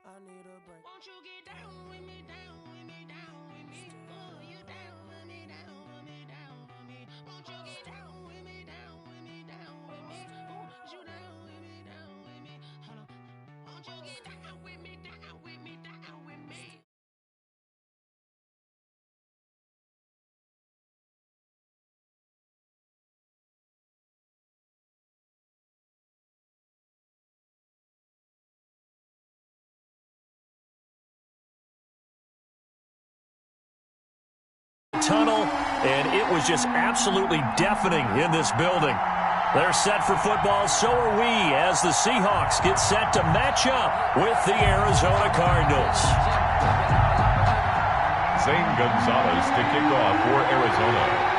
I need a break. Won't you get down with me, down with me, down with me? Oh, you down with me, down with me, down with me? Won't you get down with me, down with me, down with me? Oh, you down with me, down with me? Hold on. Won't you get down with me, down with me, down with me? Tunnel, and it was just absolutely deafening in this building. They're set for football, so are we, as the Seahawks get set to match up with the Arizona Cardinals. Zane Gonzalez to kick off for Arizona.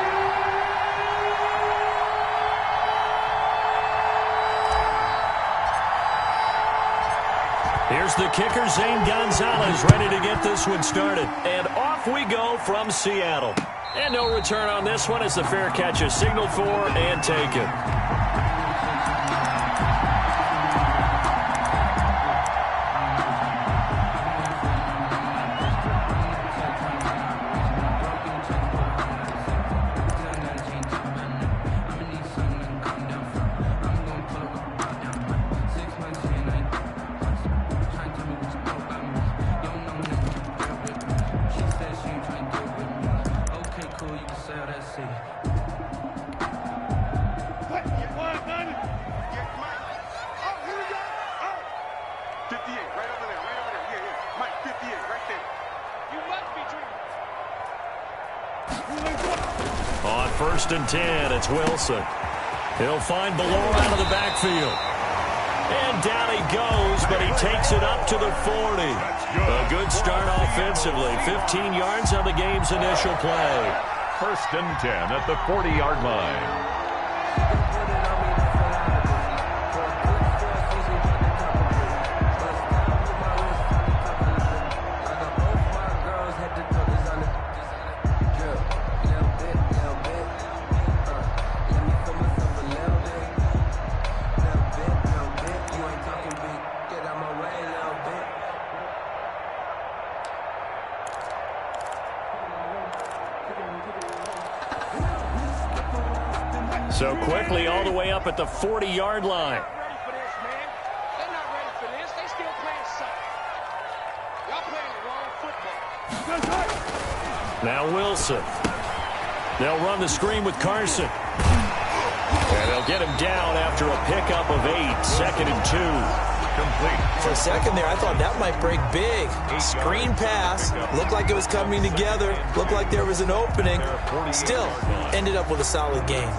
Here's the kicker, Zane Gonzalez, ready to get this one started. And off we go from Seattle. And no return on this one as the fair catch is signaled for and taken. On 1st and 10, it's Wilson. He'll find Ballore out of the backfield. And down he goes, but he takes it up to the 40. A good start offensively. 15 yards on the game's initial play. 1st and 10 at the 40-yard line. So quickly all the way up at the 40-yard line. Ready for this, man. They're not ready for this. They still playing suck. Y'all playing the wrong football. Now Wilson. They'll run the screen with Carson. And they'll get him down after a pickup of 8. 2nd and 2. Complete. For a second there, I thought that might break big. Screen pass. Looked like it was coming together. Looked like there was an opening. Still, ended up with a solid game.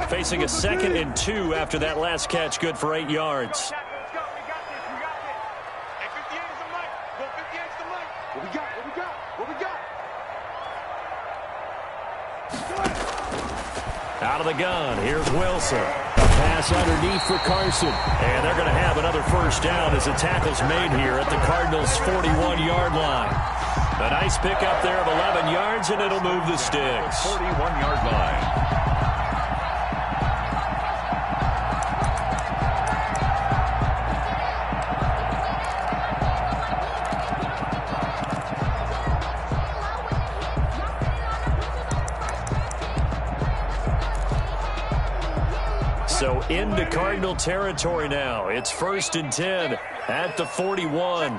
Facing a 2nd and 2 after that last catch, good for 8 yards. Out of the gun, here's Wilson. A pass underneath for Carson. And they're going to have another first down as the tackle's made here at the Cardinals' 41-yard line. A nice pickup there of 11 yards, and it'll move the sticks. 41-yard line. So into Cardinal territory now. It's 1st and 10 at the 41.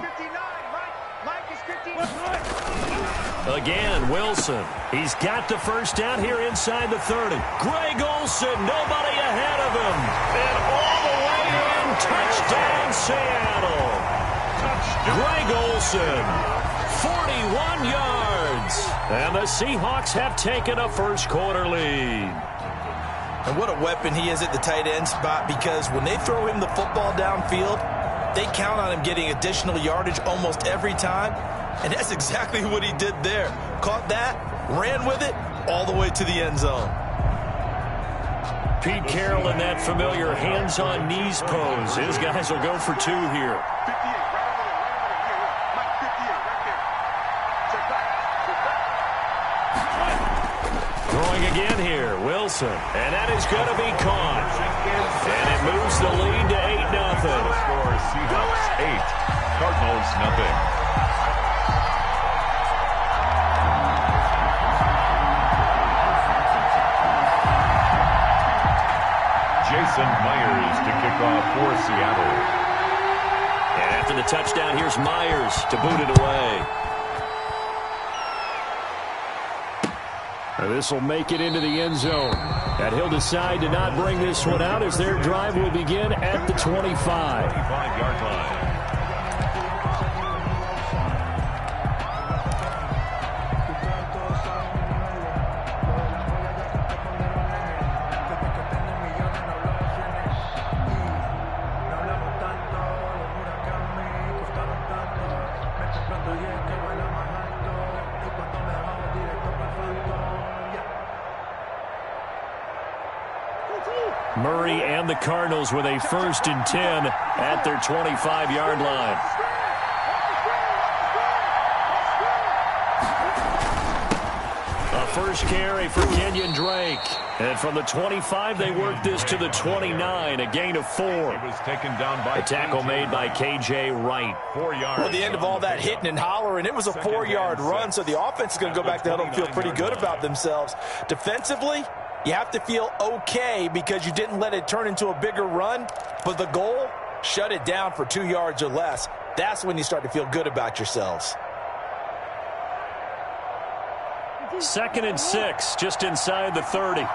Again, Wilson. He's got the first down here inside the 30. Greg Olsen, nobody ahead of him. And all the way in, touchdown Seattle. Greg Olsen, 41 yards. And the Seahawks have taken a first-quarter lead. And what a weapon he is at the tight end spot, because when they throw him the football downfield, they count on him getting additional yardage almost every time. And that's exactly what he did there. Caught that, ran with it, all the way to the end zone. Pete Carroll in that familiar hands-on knees pose. His guys will go for two here. Throwing again here, Wilson. And that is going to be caught. And it moves the lead to 8-0. Score Seahawks 8, Cardinals nothing. Jason Myers to kick off for Seattle. And after the touchdown, here's Myers to boot it away. This will make it into the end zone. And he'll decide to not bring this one out as their drive will begin at the 25. 25-yard line. Murray and the Cardinals with a 1st and 10 at their 25-yard line. A first carry for Kenyon Drake. And from the 25, they work this to the 29, a gain of 4. He was taken down by a tackle made by K.J. Wright. 4 yards. Well, the end of all that hitting and hollering, it was a 4-yard run, so the offense is going to go back to huddle and feel pretty good about themselves. Defensively, you have to feel okay because you didn't let it turn into a bigger run, but the goal, shut it down for 2 yards or less. That's when you start to feel good about yourselves. 2nd and 6, just inside the 30.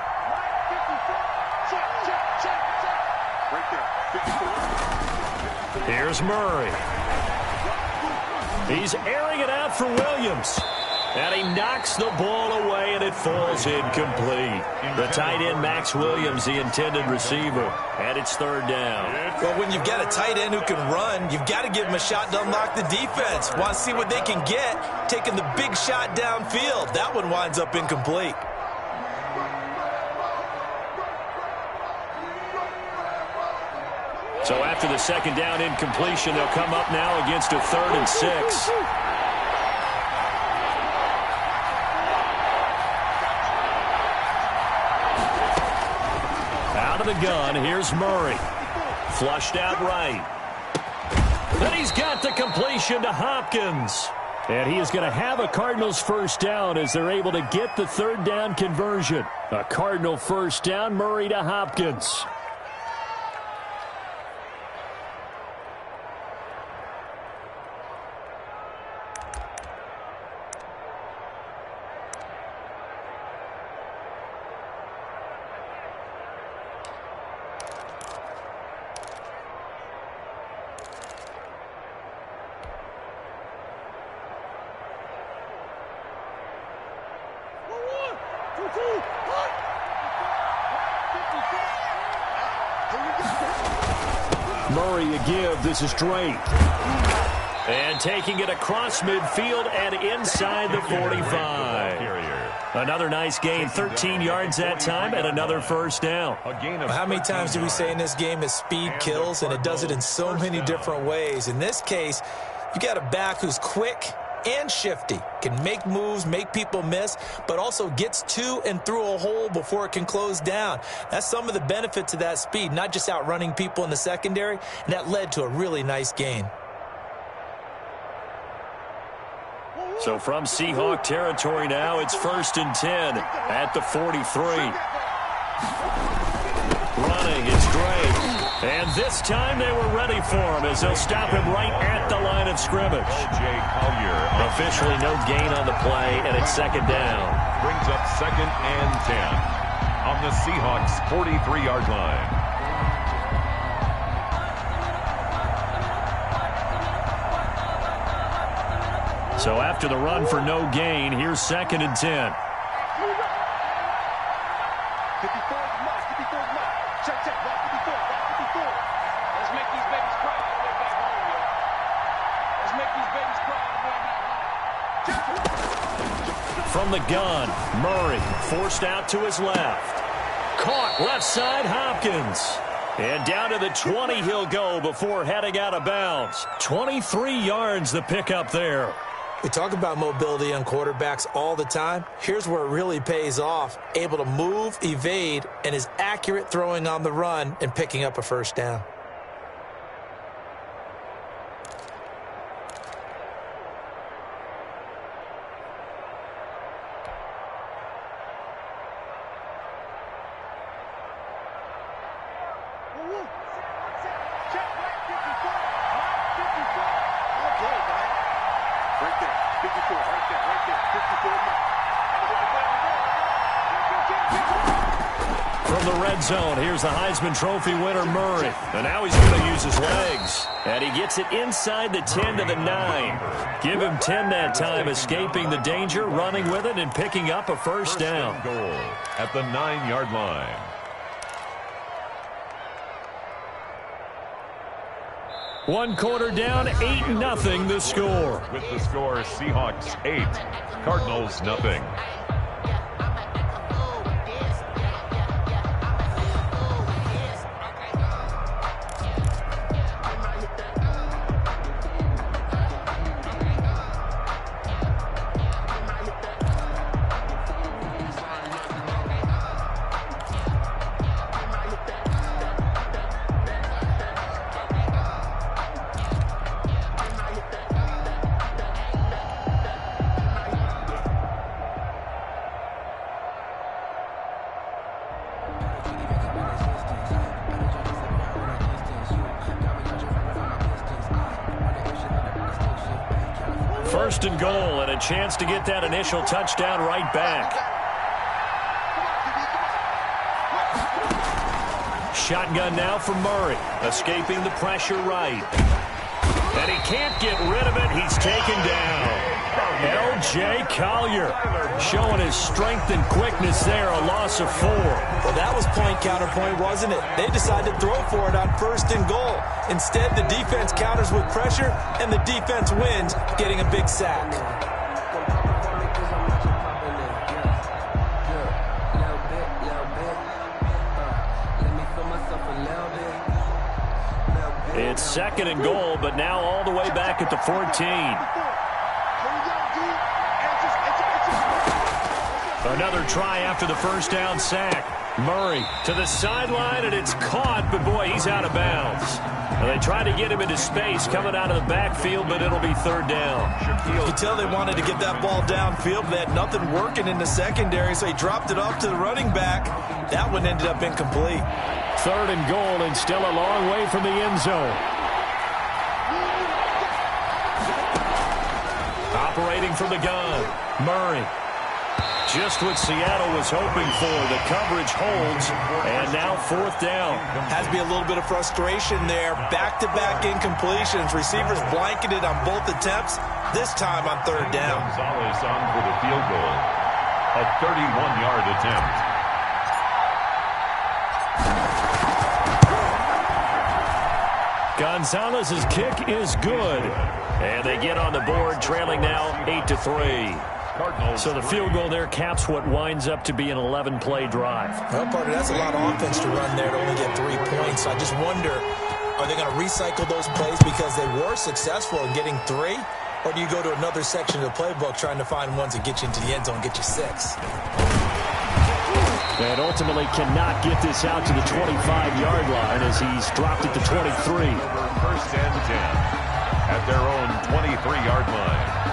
Here's Murray. He's airing it out for Williams. And he knocks the ball away, and it falls incomplete. The tight end, Max Williams, the intended receiver. And it's 3rd down. Well, when you've got a tight end who can run, you've got to give him a shot to unlock the defense. Want to see what they can get, taking the big shot downfield. That one winds up incomplete. So after the 2nd down incompletion, they'll come up now against a 3rd and 6. Out of the gun, here's Murray. Flushed out right. Then he's got the completion to Hopkins. And he is going to have a Cardinals 1st down as they're able to get the 3rd down conversion. A Cardinal 1st down, Murray to Hopkins. Murray a give. This is Drake. And taking it across midfield and inside the 45. Another nice gain. 13 yards that time and another 1st down. How many times do we say in this game that speed kills, and it does it in so many different ways? In this case, you got a back who's quick and shifty, can make moves, make people miss, but also gets to and through a hole before it can close down. That's some of the benefits of that speed, not just outrunning people in the secondary, and that led to a really nice gain. So from Seahawk territory now, it's 1st and 10 at the 43. Running, it's Drake. And this time they were ready for him as they'll stop him right at the line of scrimmage. Jay Collier. Officially no gain on the play, and it's 2nd down. Brings up 2nd and 10 on the Seahawks 43-yard line. So after the run for no gain, here's 2nd and 10. 54 is must. 54 is must. Check, check. Block 54. Block 54. Let's make these babies cry all the way back home, yo. Let's make these babies cry all the way back home. From the gun, Murray forced out to his left. Caught left side, Hopkins. And down to the 20 he'll go before heading out of bounds. 23 yards the pickup there. We talk about mobility on quarterbacks all the time. Here's where it really pays off. Able to move, evade, and is accurate throwing on the run and picking up a first down. From the red zone, here's the Heisman Trophy winner, Murray. And now he's going to use his legs. And he gets it inside the 10 to the 9. Give him 10 that time, escaping the danger, running with it, and picking up a first down. Goal at the 9-yard line. One quarter down, 8-0 the score. With the score, Seahawks 8, Cardinals nothing. First and goal, and a chance to get that initial touchdown right back. Shotgun now for Murray, escaping the pressure right. And he can't get rid of it. He's taken down. L.J. Collier showing his strength and quickness there, a loss of 4. Well, that was point counterpoint, wasn't it? They decided to throw for it on first and goal. Instead, the defense counters with pressure, and the defense wins, getting a big sack. It's 2nd and goal, but now all the way back at the 14. Another try after the first down sack. Murray to the sideline, and it's caught, but boy, he's out of bounds. And they tried to get him into space coming out of the backfield, but it'll be 3rd down. You could tell they wanted to get that ball downfield, but they had nothing working in the secondary, so he dropped it off to the running back. That one ended up incomplete. 3rd and goal, and still a long way from the end zone. Operating from the gun, Murray. Just what Seattle was hoping for. The coverage holds, and now 4th down. Has to be a little bit of frustration there. Back-to-back incompletions. Receivers blanketed on both attempts, this time on 3rd down. Gonzalez on for the field goal. A 31-yard attempt. Gonzalez's kick is good. And they get on the board, trailing now 8-3. So the field goal there caps what winds up to be an 11-play drive. Well, partner, that's a lot of offense to run there to only get 3 points. I just wonder, are they going to recycle those plays because they were successful in getting 3? Or do you go to another section of the playbook trying to find ones that get you into the end zone and get you 6? And ultimately cannot get this out to the 25-yard line as he's dropped it to 23. 1st and 10 at their own 23-yard line.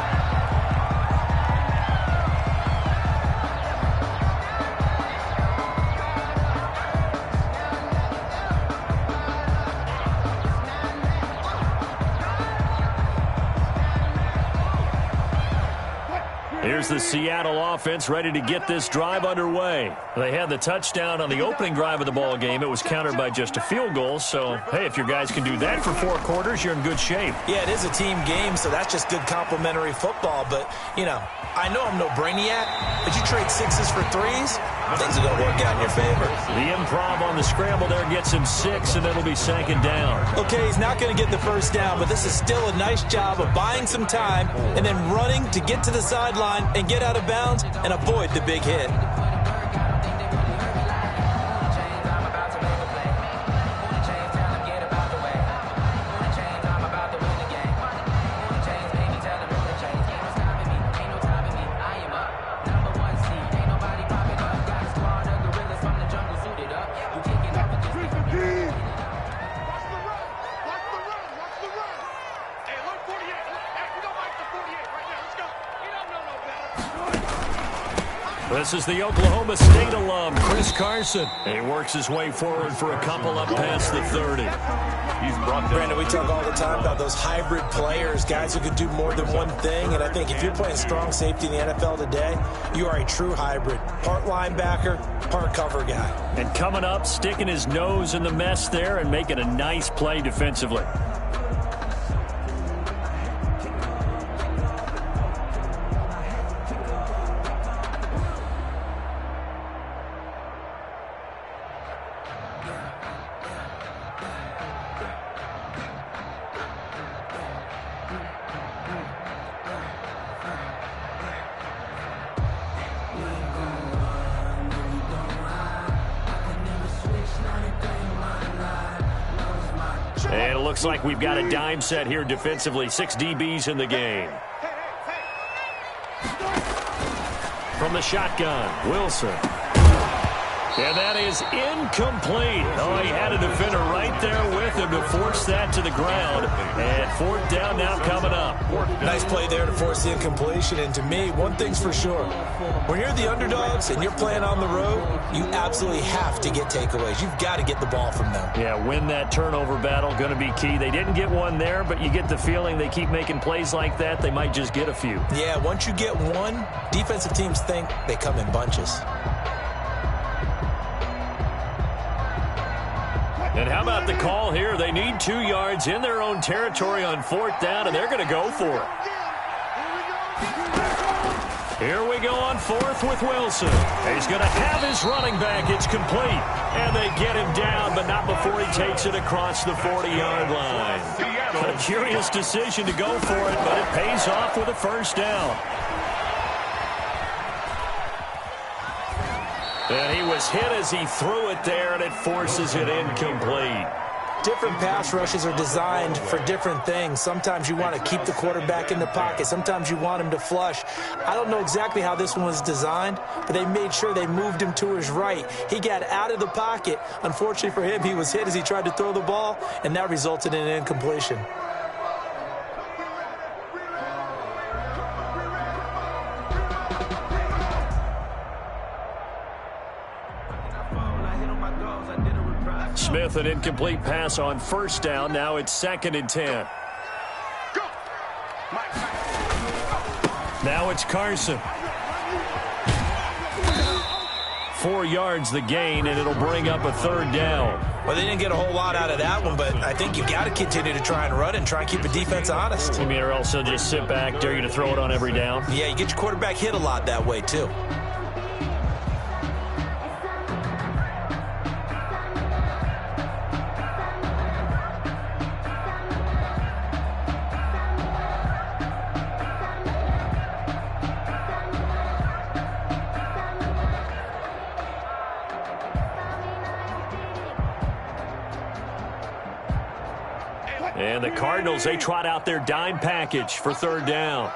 here's the Seattle offense ready to get this drive underway. They had the touchdown on the opening drive of the ball game. It was countered by just a field goal. So, hey, if your guys can do that for 4 quarters, you're in good shape. Yeah, it is a team game, so that's just good complimentary football. But, you know, I know I'm no brainiac, but you trade 6s for 3s, things are going to work out in your favor. The improv on the scramble there gets him 6, and it'll be 2nd down. Okay, he's not going to get the first down, but this is still a nice job of buying some time and then running to get to the sideline and get out of bounds and avoid the big hit. This is the Oklahoma State alum, Chris Carson. And he works his way forward for a couple up past the 30. He's brought down. Brandon, we talk all the time about those hybrid players, guys who could do more than one thing. And I think if you're playing strong safety in the NFL today, you are a true hybrid. Part linebacker, part cover guy. And coming up, sticking his nose in the mess there and making a nice play defensively. And it looks like we've got a dime set here defensively. 6 DBs in the game. From the shotgun, Wilson. And that is incomplete. Oh, he had a defender right there with him to force that to the ground. And 4th down now coming up. Nice play there to force the incompletion. And to me, one thing's for sure. When you're the underdogs and you're playing on the road, you absolutely have to get takeaways. You've got to get the ball from them. Yeah, win that turnover battle, going to be key. They didn't get one there, but you get the feeling they keep making plays like that, they might just get a few. Yeah, once you get one, defensive teams think they come in bunches. And how about the call here? They need 2 yards in their own territory on 4th down, and they're going to go for it. Here we go on 4th with Wilson. He's going to have his running back. It's complete. And they get him down, but not before he takes it across the 40-yard line. A curious decision to go for it, but it pays off with a 1st down. And he was hit as he threw it there, and it forces it incomplete. Different pass rushes are designed for different things. Sometimes you want to keep the quarterback in the pocket. Sometimes you want him to flush. I don't know exactly how this one was designed, but they made sure they moved him to his right. He got out of the pocket. Unfortunately for him, he was hit as he tried to throw the ball, and that resulted in an incompletion. Smith, an incomplete pass on 1st down. Now it's 2nd and 10. Now it's Carson. 4 yards the gain, and it'll bring up a 3rd down. Well, they didn't get a whole lot out of that one, but I think you've got to continue to try and run and try and keep the defense honest. You mean, or else they'll just sit back, dare you to throw it on every down? Yeah, you get your quarterback hit a lot that way, too. And the Cardinals, they trot out their dime package for 3rd down.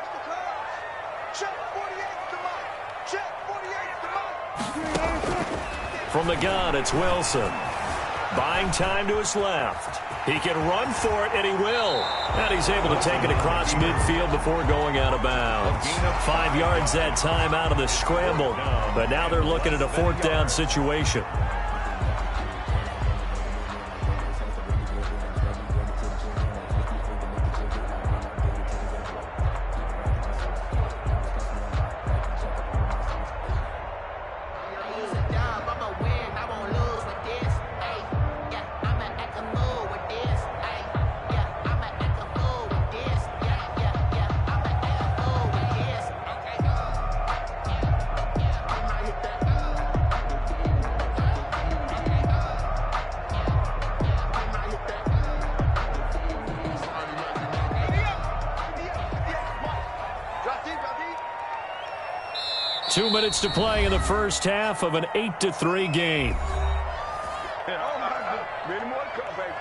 From the gun, it's Wilson. Buying time to his left. He can run for it, and he will. And he's able to take it across midfield before going out of bounds. 5 yards that time out of the scramble. But now they're looking at a 4th down situation. 2 minutes to play in the first half of an 8-3 game. Many more to come, baby.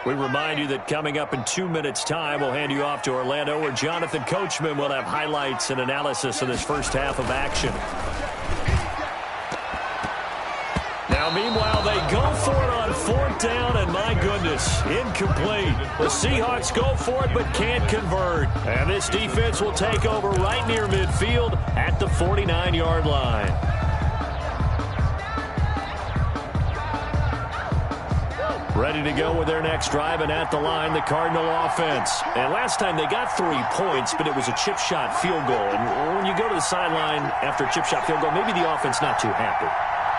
We remind you that coming up in 2 minutes' time, we'll hand you off to Orlando, where Jonathan Coachman will have highlights and analysis of this first half of action. Now, meanwhile, they go for it on 4th down, and my goodness, incomplete. The Seahawks go for it but can't convert. And this defense will take over right near midfield at the 49-yard line. Ready to go with their next drive, and at the line, the Cardinal offense. And last time they got 3 points, but it was a chip shot field goal. And when you go to the sideline after a chip shot field goal, maybe the offense not too happy.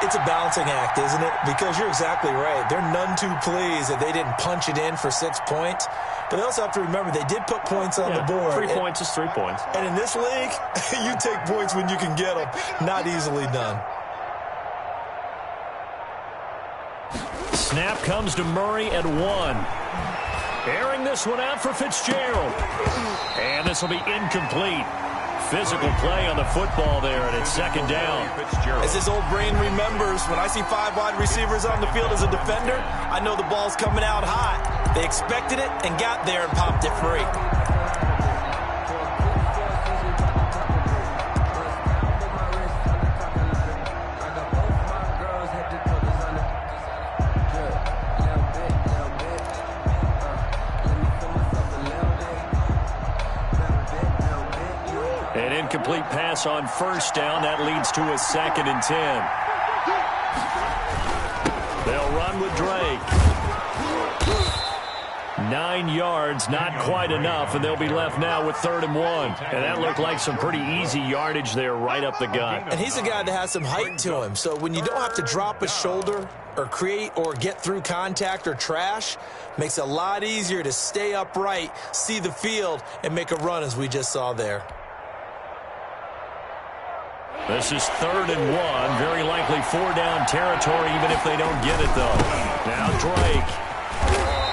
It's a balancing act, isn't it? Because you're exactly right. They're none too pleased that they didn't punch it in for 6 points. But they also have to remember they did put points on the board. 3 points is 3 points. And in this league, you take points when you can get them. Not easily done. Snap comes to Murray at 1. Airing this one out for Fitzgerald. And this will be incomplete. Physical play on the football there, and it's 2nd down. As his old brain remembers, when I see 5 wide receivers on the field as a defender, I know the ball's coming out hot. They expected it and got there and popped it free. An incomplete pass on 1st down. That leads to a 2nd and 10. They'll run with Drake. 9 yards, not quite enough, and they'll be left now with 3rd and 1. And that looked like some pretty easy yardage there right up the gut. And he's a guy that has some height to him, so when you don't have to drop a shoulder or create or get through contact or trash, makes it a lot easier to stay upright, see the field, and make a run as we just saw there. This is 3rd and 1. Very likely 4-down territory, even if they don't get it, though. Now Drake.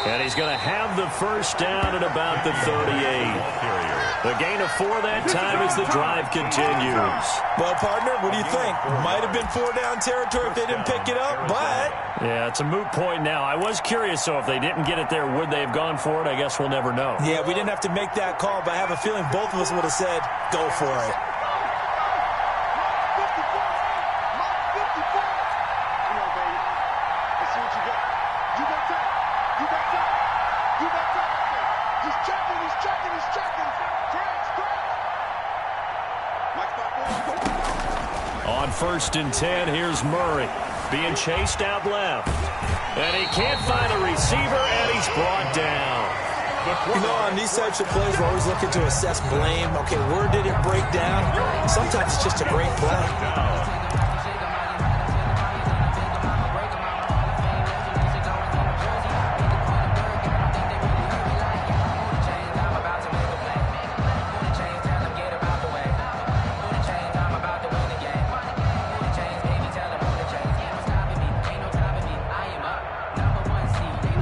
And he's going to have the 1st down at about the 38. The gain of 4 that time as the drive continues. Well, partner, what do you think? Might have been 4-down territory if they didn't pick it up, but... Yeah, it's a moot point now. I was curious, so if they didn't get it there, would they have gone for it? I guess we'll never know. Yeah, we didn't have to make that call, but I have a feeling both of us would have said, go for it. On 1st and 10, here's Murray being chased out left. And he can't find a receiver, and he's brought down. You know, on these types of plays, we're always looking to assess blame. Okay, where did it break down? Sometimes it's just a great play.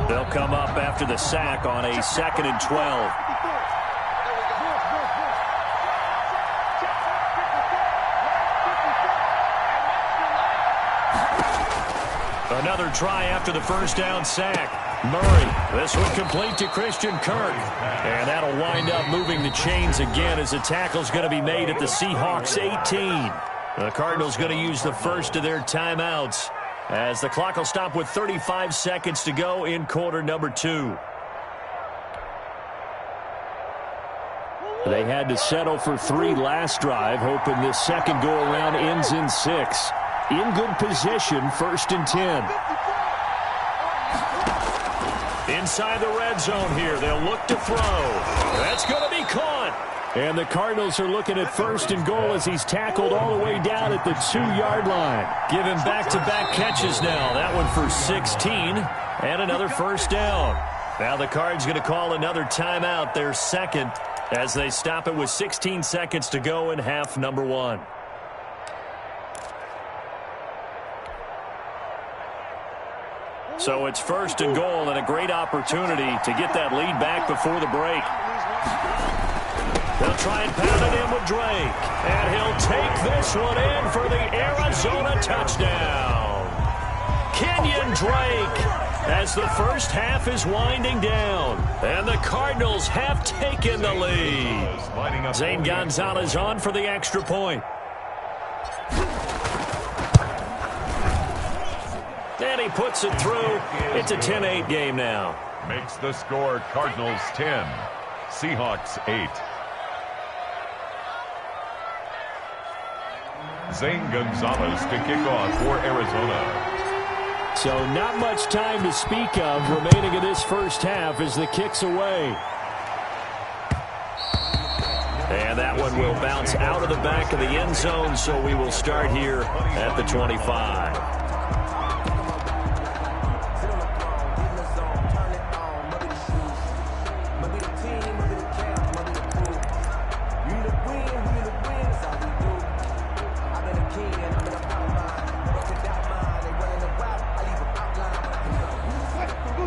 They'll come up after the sack on a 2nd and 12. Another try after the 1st down sack. Murray, this one complete to Christian Kirk. And that'll wind up moving the chains again as the tackle's going to be made at the Seahawks 18. The Cardinals going to use the first of their timeouts, as the clock will stop with 35 seconds to go in quarter number 2. They had to settle for 3 last drive, hoping this second go-around ends in 6. In good position, 1st and 10. Inside the red zone here, they'll look to throw. That's going to be caught. And the Cardinals are looking at 1st and goal as he's tackled all the way down at the 2-yard line. Give him back-to-back catches now. That one for 16 and another 1st down. Now the Cards going to call another timeout, their second, as they stop it with 16 seconds to go in half number 1. So it's 1st and goal and a great opportunity to get that lead back before the break. They'll try and pound it in with Drake. And he'll take this one in for the Arizona touchdown. Kenyon Drake, as the first half is winding down. And the Cardinals have taken the lead. Zane Gonzalez on for the extra point. And he puts it through. It's a 10-8 game now. Makes the score Cardinals 10, Seahawks 8. Zane Gonzalez to kick off for Arizona. So not much time to speak of remaining in this first half as the kick's away. And that one will bounce out of the back of the end zone, so we will start here at the 25.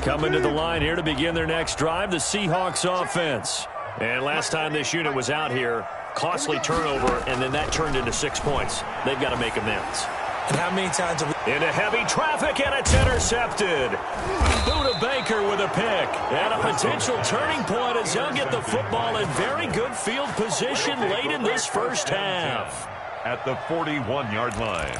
Coming to the line here to begin their next drive, the Seahawks offense. And last time this unit was out here, costly turnover, and then that turned into 6 points. They've got to make amends. And how many times have we... Into heavy traffic, and it's intercepted. Buda Baker with a pick. And a potential turning point as they'll get the football in very good field position late in this first half. At the 41-yard line.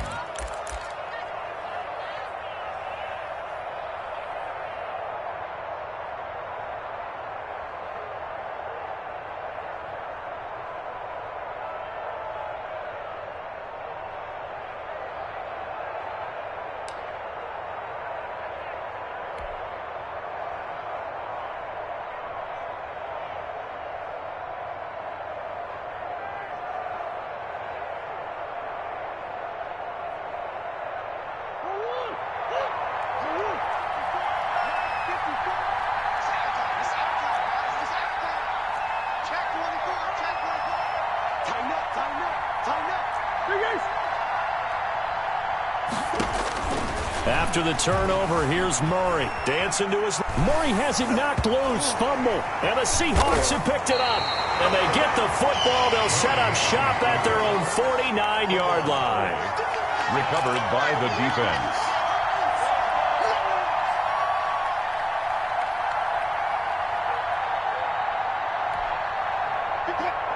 After the turnover, here's Murray. Dancing to his... Murray has it knocked loose. Fumble. And the Seahawks have picked it up. And they get the football. They'll set up shop at their own 49-yard line. Recovered by the defense.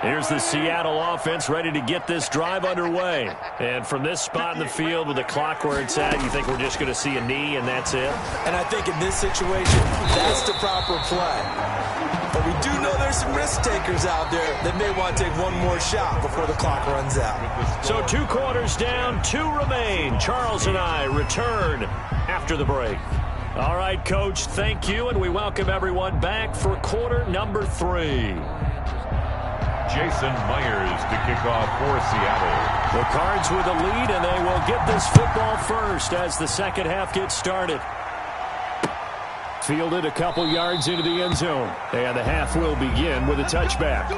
Here's the Seattle offense ready to get this drive underway. And from this spot in the field with the clock where it's at, you think we're just going to see a knee and that's it? And I think in this situation, that's the proper play. But we do know there's some risk takers out there that may want to take one more shot before the clock runs out. So 2 quarters down, 2 remain. Charles and I return after the break. All right, Coach, thank you, and we welcome everyone back for quarter number 3. Jason Myers to kick off for Seattle. The Cards with the lead, and they will get this football first as the second half gets started. Fielded a couple yards into the end zone, and the half will begin with a touchback.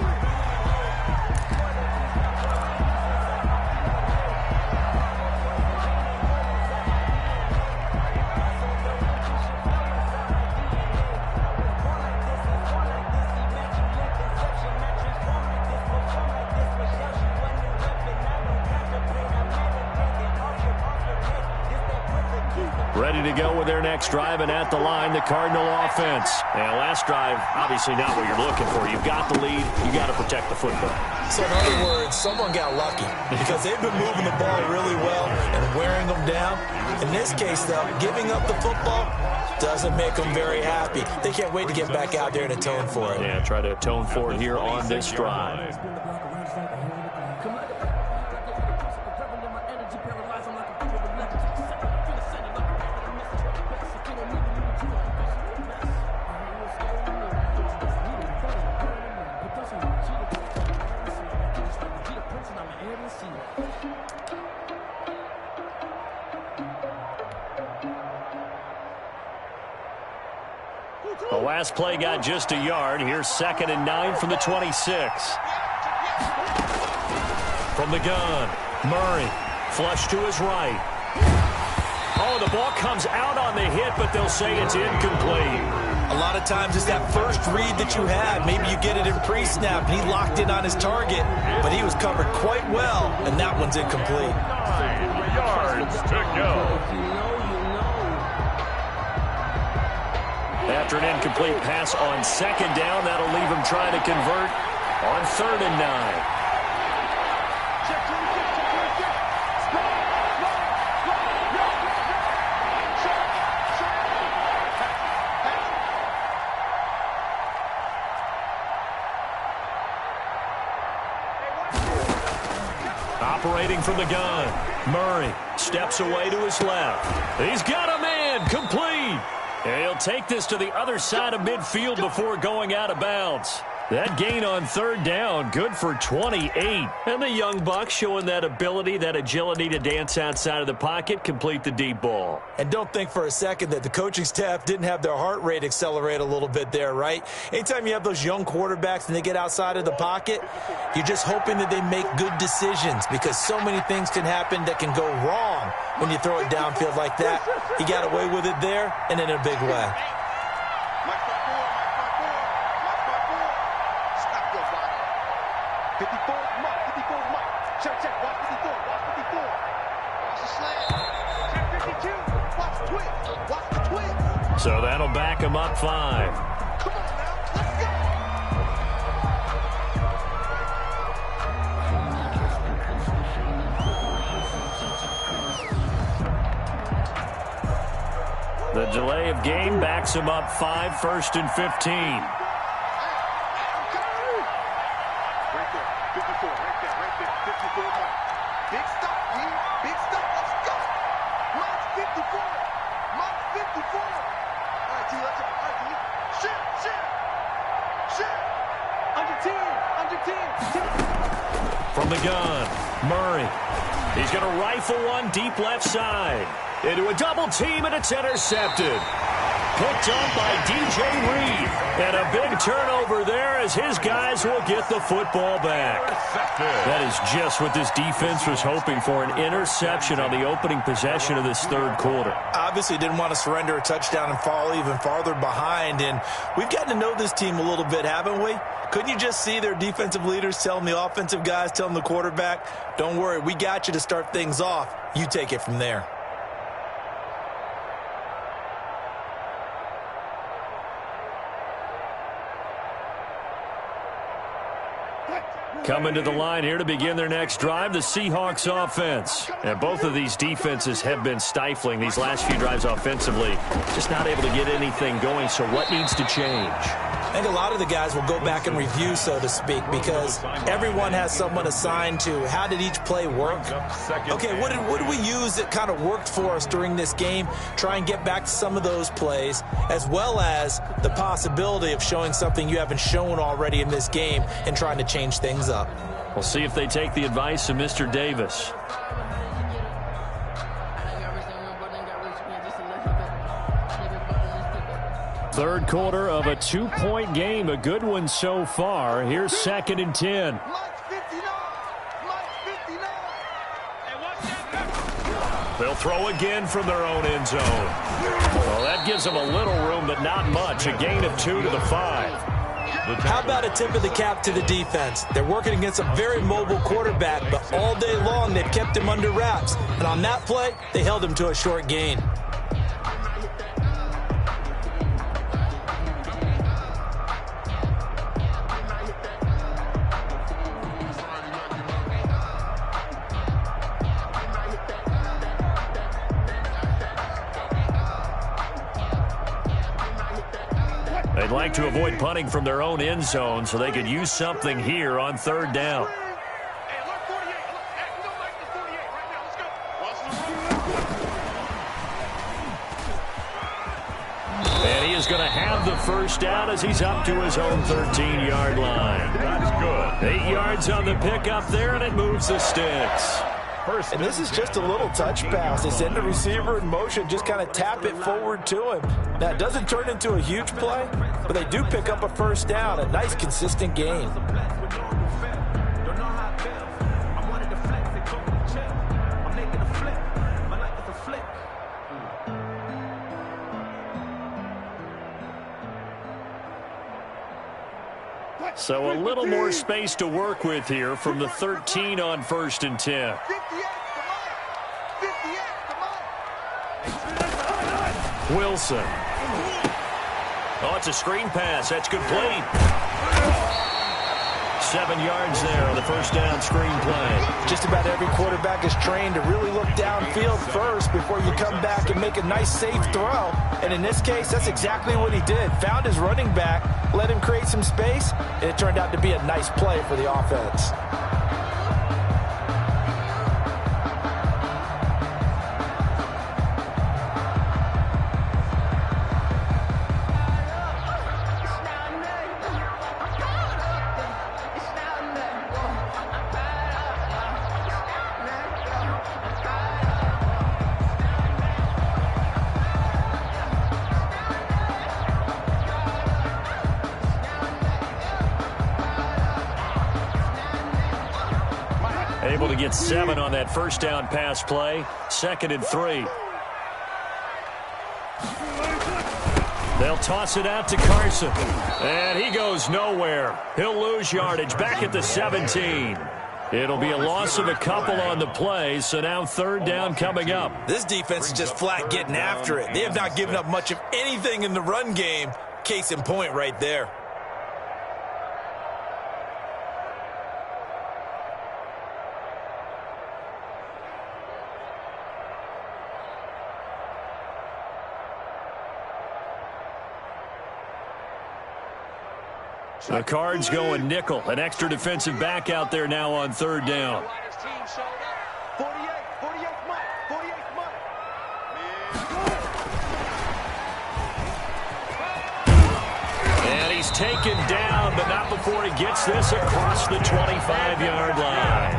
Ready to go with their next drive, and at the line, the Cardinal offense. And last drive, obviously not what you're looking for. You've got the lead. You got to protect the football. So in other words, someone got lucky because they've been moving the ball really well and wearing them down. In this case, though, giving up the football doesn't make them very happy. They can't wait to get back out there and atone for it. Yeah, try to atone for it here on this drive. last play got just a yard. Here's 2nd and 9 from the 26. From the gun, Murray, flush to his right. Oh, the ball comes out on the hit, but they'll say it's incomplete. A lot of times it's that first read that you had. Maybe you get it in pre-snap. He locked in on his target, but he was covered quite well, and that one's incomplete. 9 yards to go. After an incomplete pass on 2nd down, that'll leave him trying to convert on 3rd and 9. Operating from the gun, Murray steps away to his left. He's got a man, complete. And he'll take this to the other side of midfield before going out of bounds. That gain on 3rd down, good for 28. And the young buck showing that ability, that agility to dance outside of the pocket, complete the deep ball. And don't think for a second that the coaching staff didn't have their heart rate accelerate a little bit there, right? Anytime you have those young quarterbacks and they get outside of the pocket, you're just hoping that they make good decisions because so many things can happen that can go wrong when you throw it downfield like that. He got away with it there and in a big way. So that'll back him up 5. The delay of game backs him up 5, 1st and 15. Right there, 54, right there, 54, Mike. Big stop, B. Big stop, let's go. Mike's 54. Mike's 54. All right, T, let's go. All right, T. Shit. Under 10. From the gun, Murray. He's going to rifle one deep left side. Into a double team, and it's intercepted. Picked up by DJ Reed. And a big turnover there as his guys will get the football back. That is just what this defense was hoping for, an interception on the opening possession of this 3rd quarter. Obviously didn't want to surrender a touchdown and fall even farther behind. And we've gotten to know this team a little bit, haven't we? Couldn't you just see their defensive leaders telling the offensive guys, telling the quarterback, don't worry, we got you to start things off. You take it from there. Coming to the line here to begin their next drive, the Seahawks offense. And both of these defenses have been stifling these last few drives offensively. Just not able to get anything going, so what needs to change? I think a lot of the guys will go back and review, so to speak, because everyone has someone assigned to how did each play work. Okay, what did we use that kind of worked for us during this game? Try and get back to some of those plays, as well as the possibility of showing something you haven't shown already in this game and trying to change things up. We'll see if they take the advice of Mr. Davis. Third quarter of a 2-point game, a good one so far. Here's 2nd and 10. They'll throw again from their own end zone. Well, that gives them a little room, but not much. A gain of 2 to the 5. How about a tip of the cap to the defense? They're working against a very mobile quarterback, but all day long they've kept him under wraps. And on that play, they held him to a short gain. They'd like to avoid punting from their own end zone so they could use something here on 3rd down. And he is going to have the first down as he's up to his own 13-yard line. That's good. 8 yards on the pickup there, and it moves the sticks. And this is just a little touch pass. They send the receiver in motion, just kind of tap it forward to him. Now, it doesn't turn into a huge play, but they do pick up a first down, a nice, consistent gain. So a little more space to work with here from the 13 on 1st and 10. Wilson. Oh, it's a screen pass. That's complete. 7 yards there on the first down screen play. Just about every quarterback is trained to really look downfield first before you come back and make a nice, safe throw. And in this case, that's exactly what he did. Found his running back, let him create some space, and it turned out to be a nice play for the offense. Able to get 7 on that first down pass play. 2nd and 3. They'll toss it out to Carson. And he goes nowhere. He'll lose yardage back at the 17. It'll be a loss of a couple on the play, so now 3rd down coming up. This defense is just flat getting after it. They have not given up much of anything in the run game. Case in point right there. The Cards going nickel. An extra defensive back out there now on 3rd down. 48 Mike. And he's taken down, but not before he gets this across the 25-yard line.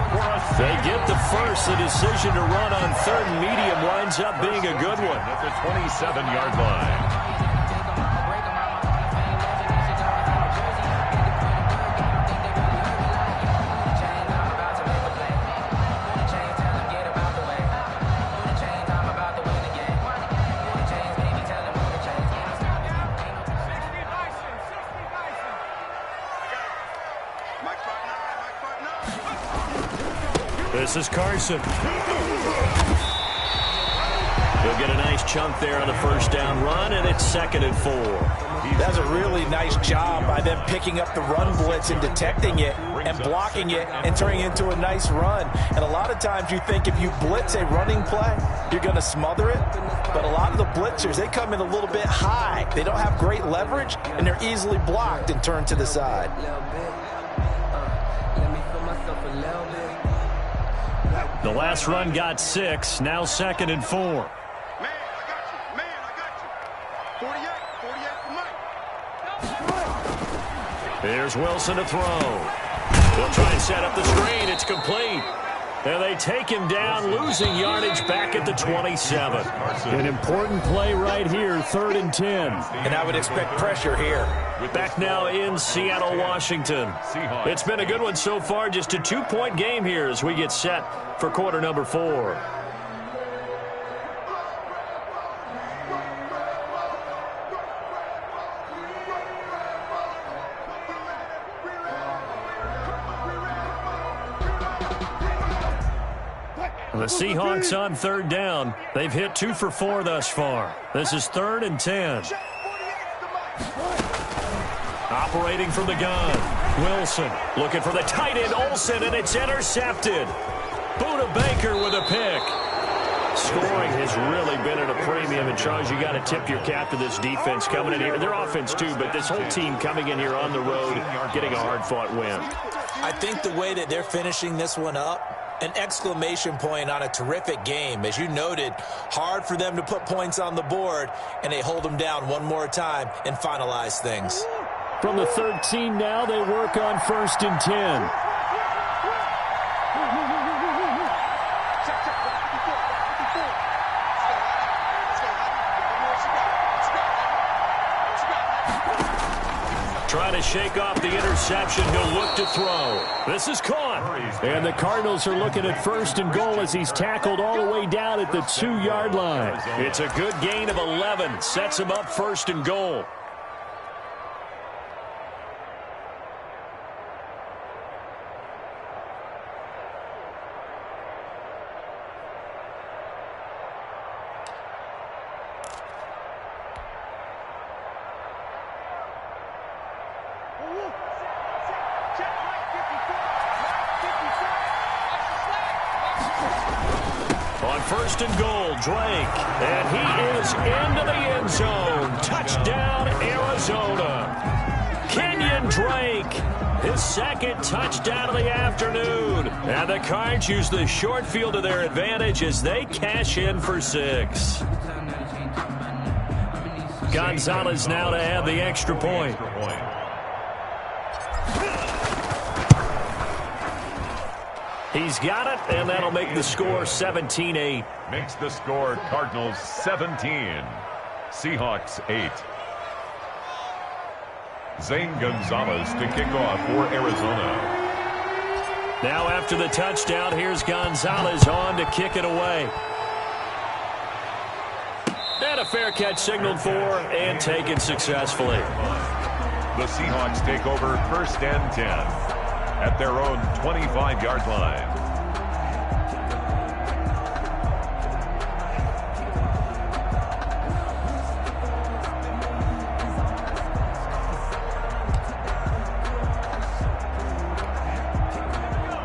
They get the first. The decision to run on 3rd and medium winds up being a good one. At the 27-yard line. This is Carson. He'll get a nice chunk there on the first down run, and it's 2nd and 4. That's a really nice job by them picking up the run blitz and detecting it and blocking it and turning it into a nice run. And a lot of times you think if you blitz a running play, you're going to smother it. But a lot of the blitzers, they come in a little bit high. They don't have great leverage, and they're easily blocked and turned to the side. The last run got 6, now 2nd and 4. Man, I got you. 48 for Mike. Here's Wilson to throw. They'll try and set up the screen. It's complete. And they take him down, losing yardage back at the 27. An important play right here, 3rd and 10. And I would expect pressure here. Back now in Seattle, Washington. It's been a good one so far, just a 2-point game here as we get set for quarter number 4. The Seahawks on 3rd down. They've hit 2 for 4 thus far. This is 3rd and 10. Operating from the gun. Wilson looking for the tight end Olsen, and it's intercepted. Buda Baker with a pick. Scoring has really been at a premium, and Charles, you got to tip your cap to this defense coming in here. Their offense too, but this whole team coming in here on the road, getting a hard-fought win. I think the way that they're finishing this one up, an exclamation point on a terrific game. As you noted, hard for them to put points on the board, and they hold them down one more time and finalize things. From the 13 now, they work on 1st and 10. to shake off the interception. He'll look to throw. This is caught. And the Cardinals are looking at 1st and goal as he's tackled all the way down at the 2-yard line. It's a good gain of 11. Sets him up 1st and goal. On 1st and goal, Drake. And he is into the end zone. Touchdown, Arizona. Kenyon Drake, his 2nd touchdown of the afternoon. And the Cards use the short field to their advantage as they cash in for 6. Gonzalez now to add the extra point. He's got it, and that'll make the score 17-8. Makes the score Cardinals 17, Seahawks 8. Zane Gonzalez to kick off for Arizona. Now after the touchdown, here's Gonzalez on to kick it away. And a fair catch signaled for and taken successfully. The Seahawks take over 1st and 10 at their own 25-yard line.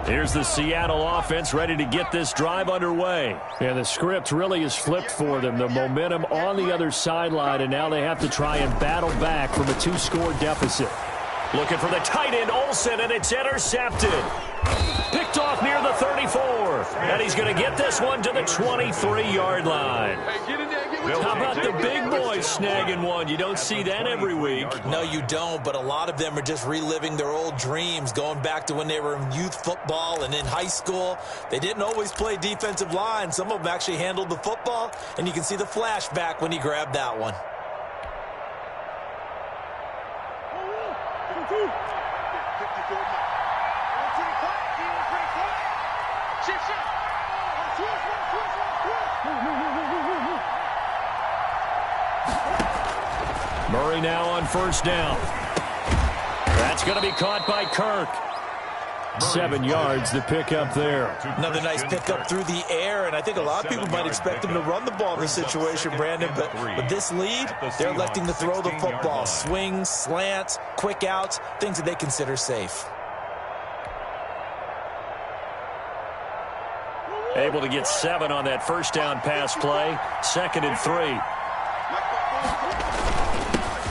Here's the Seattle offense ready to get this drive underway. And the script really is flipped for them. The momentum on the other sideline, and now they have to try and battle back from a 2-score deficit. Looking for the tight end, Olsen, and it's intercepted. Picked off near the 34. And he's going to get this one to the 23-yard line. How about the big boys snagging one? You don't see that every week. No, you don't, but a lot of them are just reliving their old dreams, going back to when they were in youth football and in high school. They didn't always play defensive line. Some of them actually handled the football, and you can see the flashback when he grabbed that one. Murray now on 1st down. That's going to be caught by Kirk. 7 yards to pick up there. Another nice pickup through the air, and I think a lot of people might expect him to run the ball in this situation, Brandon, but with this lead, they're electing to throw the football. Swings, slants, quick outs, things that they consider safe. Able to get 7 on that 1st down pass play. 2nd and 3.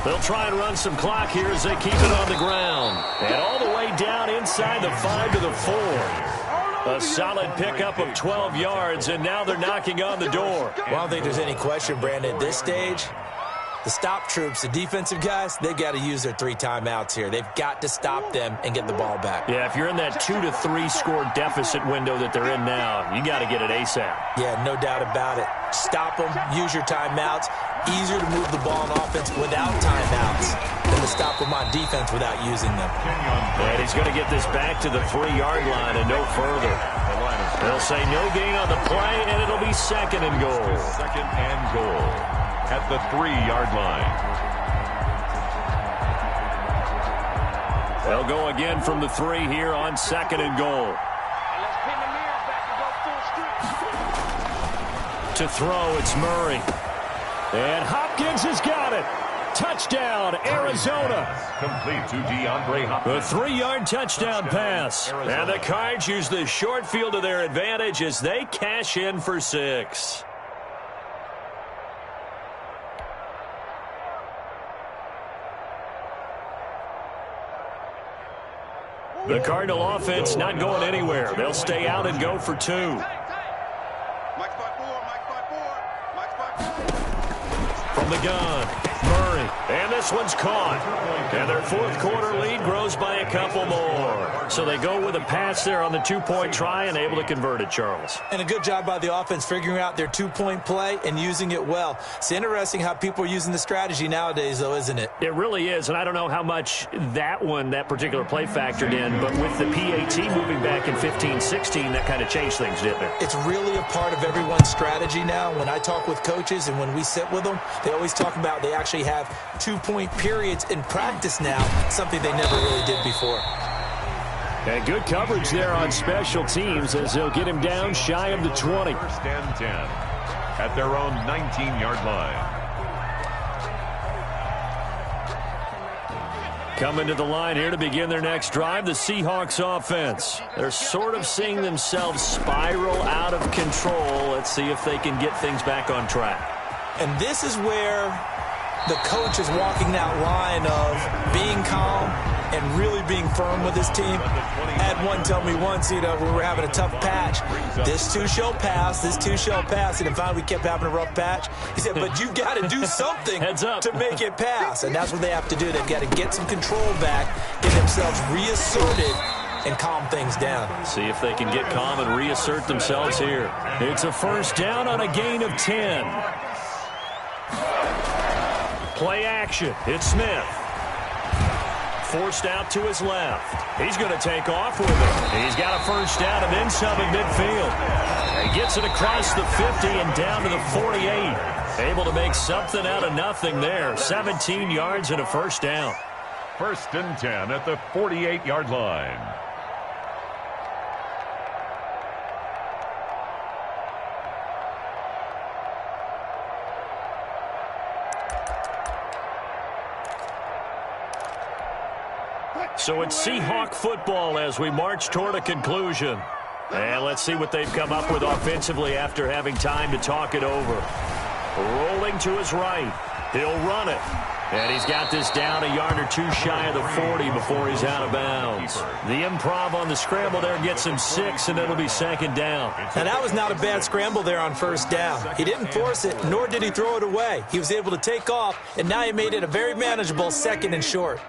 They'll try and run some clock here as they keep it on the ground. And all the way down inside the 5 to the 4. A solid pickup of 12 yards, and now they're knocking on the door. Well, I don't think there's any question, Brandon, at this stage, the stop troops, the defensive guys, they've got to use their 3 timeouts here. They've got to stop them and get the ball back. Yeah, if you're in that 2 to 3 score deficit window that they're in now, you got to get it ASAP. Yeah, no doubt about it. Stop them, use your timeouts. Easier to move the ball on offense without timeouts than to stop them on defense without using them. And he's going to get this back to the 3-yard line and no further. They'll say no gain on the play, and it'll be 2nd and goal. 2nd and goal at the 3-yard line. They'll go again from the 3 here on 2nd and goal. To throw, it's Murray. And Hopkins has got it. Touchdown, Arizona. Complete to DeAndre Hopkins. A 3-yard touchdown pass. And the Cards use the short field to their advantage as they cash in for 6. The Cardinal offense not going anywhere. They'll stay out and go for 2. From the gun, Murray. And this one's caught. And their fourth quarter lead grows by a couple more. So they go with a pass there on the two-point try and able to convert it, Charles. And a good job by the offense figuring out their two-point play and using it well. It's interesting how people are using the strategy nowadays, though, isn't it? It really is, and I don't know how much that particular play factored in, but with the PAT moving back in 15-16, that kind of changed things, didn't it? It's really a part of everyone's strategy now. When I talk with coaches and when we sit with them, they always talk about they actually have two-point periods in practice now, something they never really did before. And good coverage there on special teams as they'll get him down shy of the 20. First and 10 at their own 19-yard line. Coming to the line here to begin their next drive, the Seahawks offense. They're sort of seeing themselves spiral out of control. Let's see if they can get things back on track. And this is where the coach is walking that line of being calm and really being firm with his team. I had one tell me once, we were having a tough patch. This too shall pass, this too shall pass. And finally we kept having a rough patch. He said, but you've got to do something to make it pass. And that's what they have to do. They've got to get some control back, get themselves reasserted, and calm things down. See if they can get calm and reassert themselves here. It's a first down on a gain of 10. Play action. It's Smith. Forced out to his left. He's going to take off with it. He's got a first down and then some at midfield. He gets it across the 50 and down to the 48. Able to make something out of nothing there. 17 yards and a first down. First and 10 at the 48-yard line. So it's Seahawk football as we march toward a conclusion. And let's see what they've come up with offensively after having time to talk it over. Rolling to his right. He'll run it. And he's got this down a yard or two shy of the 40 before he's out of bounds. The improv on the scramble there gets him 6, and it'll be second down. Now, that was not a bad scramble there on first down. He didn't force it, nor did he throw it away. He was able to take off, and now he made it a very manageable second and short.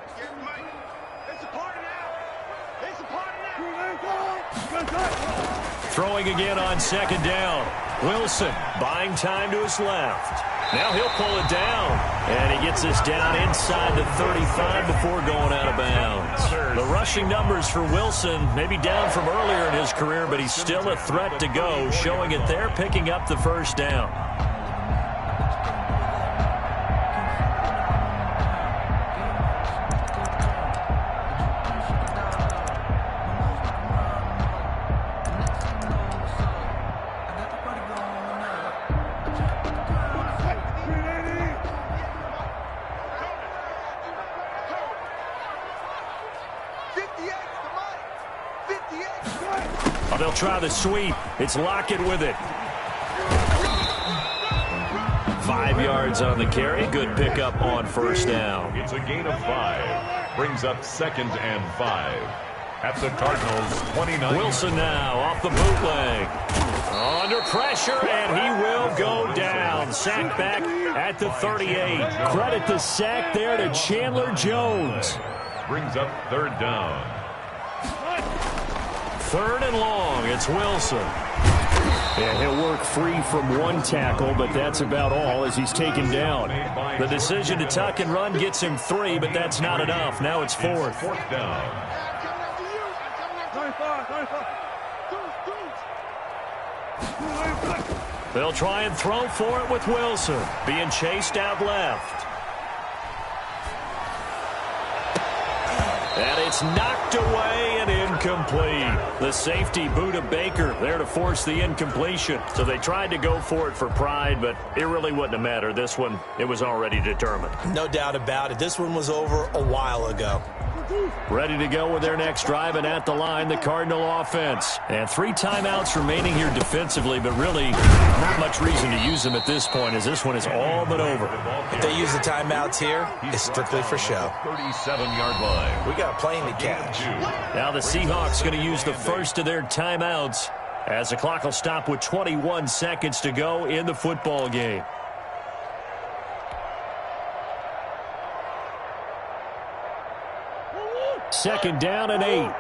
Throwing again on second down. Wilson buying time to his left. Now he'll pull it down. And he gets this down inside the 35 before going out of bounds. The rushing numbers for Wilson maybe down from earlier in his career, but he's still a threat to go, showing it there, picking up the first down. They'll try the sweep. It's Lockett with it. 5 yards on the carry. Good pickup on first down. It's a gain of 5. Brings up second and 5. At the Cardinals' 29. Wilson now off the bootleg. Under pressure, and he will go down. Sacked back at the 38. Credit the sack there to Chandler Jones. Brings up third down. Third and long, it's Wilson. And he'll work free from one tackle, but that's about all as he's taken down. The decision to tuck and run gets him 3, but that's not enough. Now it's fourth. Fourth down. They'll try and throw for it with Wilson. Being chased out left. And it's knocked away and incomplete. The safety, Budda Baker, there to force the incompletion. So they tried to go for it for pride, but it really wouldn't have mattered. This one, it was already determined. No doubt about it. This one was over a while ago. Ready to go with their next drive, and at the line, the Cardinal offense. And 3 timeouts remaining here defensively, but really not much reason to use them at this point, as this one is all but over. If they use the timeouts here, it's strictly for show. 37-yard line. We got a plane to catch. Now the Seahawks going to use the first of their timeouts as the clock will stop with 21 seconds to go in the football game. second down and 8.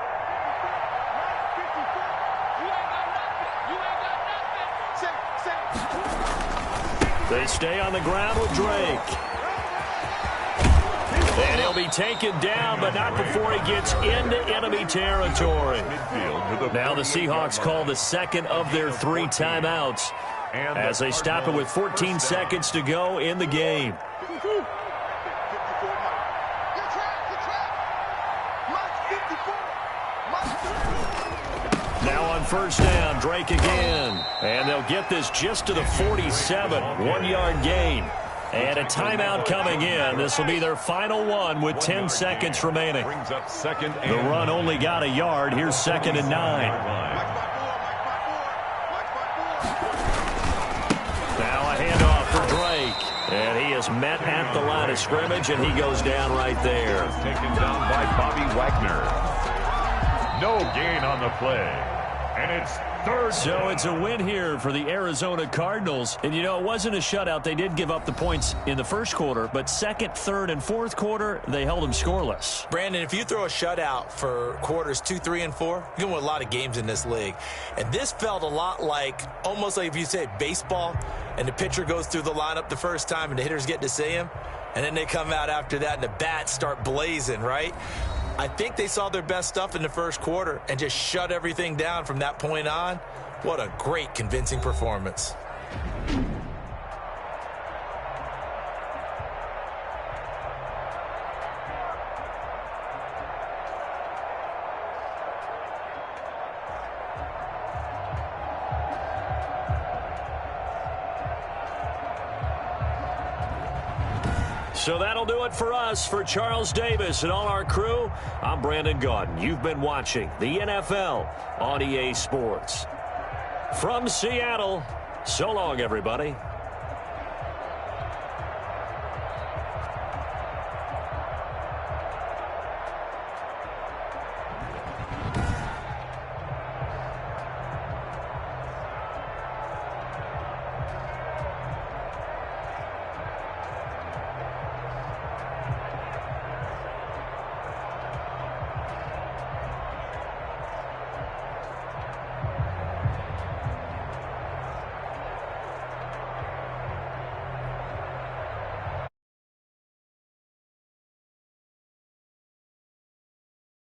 They stay on the ground with Drake. And he'll be taken down, but not before he gets into enemy territory. Now the Seahawks call the second of their 3 timeouts as they stop it with 14 seconds to go in the game. Now on first down, Drake again. And they'll get this just to the 47, 1-yard gain. And a timeout coming in. This will be their final one with 10 seconds remaining. The run only got a yard. Here's 2nd and 9. Now a handoff for Drake. And he is met at the line of scrimmage, and he goes down right there. Taken down by Bobby Wagner. No gain on the play. And it's 3rd. So it's a win here for the Arizona Cardinals. And, you know, it wasn't a shutout. They did give up the points in the first quarter, but second, third, and fourth quarter, they held them scoreless. Brandon, if you throw a shutout for quarters 2, 3, and 4, you're going to win a lot of games in this league. And this felt a lot like, almost like if you say baseball, and the pitcher goes through the lineup the first time and the hitters get to see him, and then they come out after that and the bats start blazing, right? I think they saw their best stuff in the first quarter and just shut everything down from that point on. What a great, convincing performance. So that'll do it for us. For Charles Davis and all our crew, I'm Brandon Gaudin. You've been watching the NFL on EA Sports. From Seattle, so long, everybody.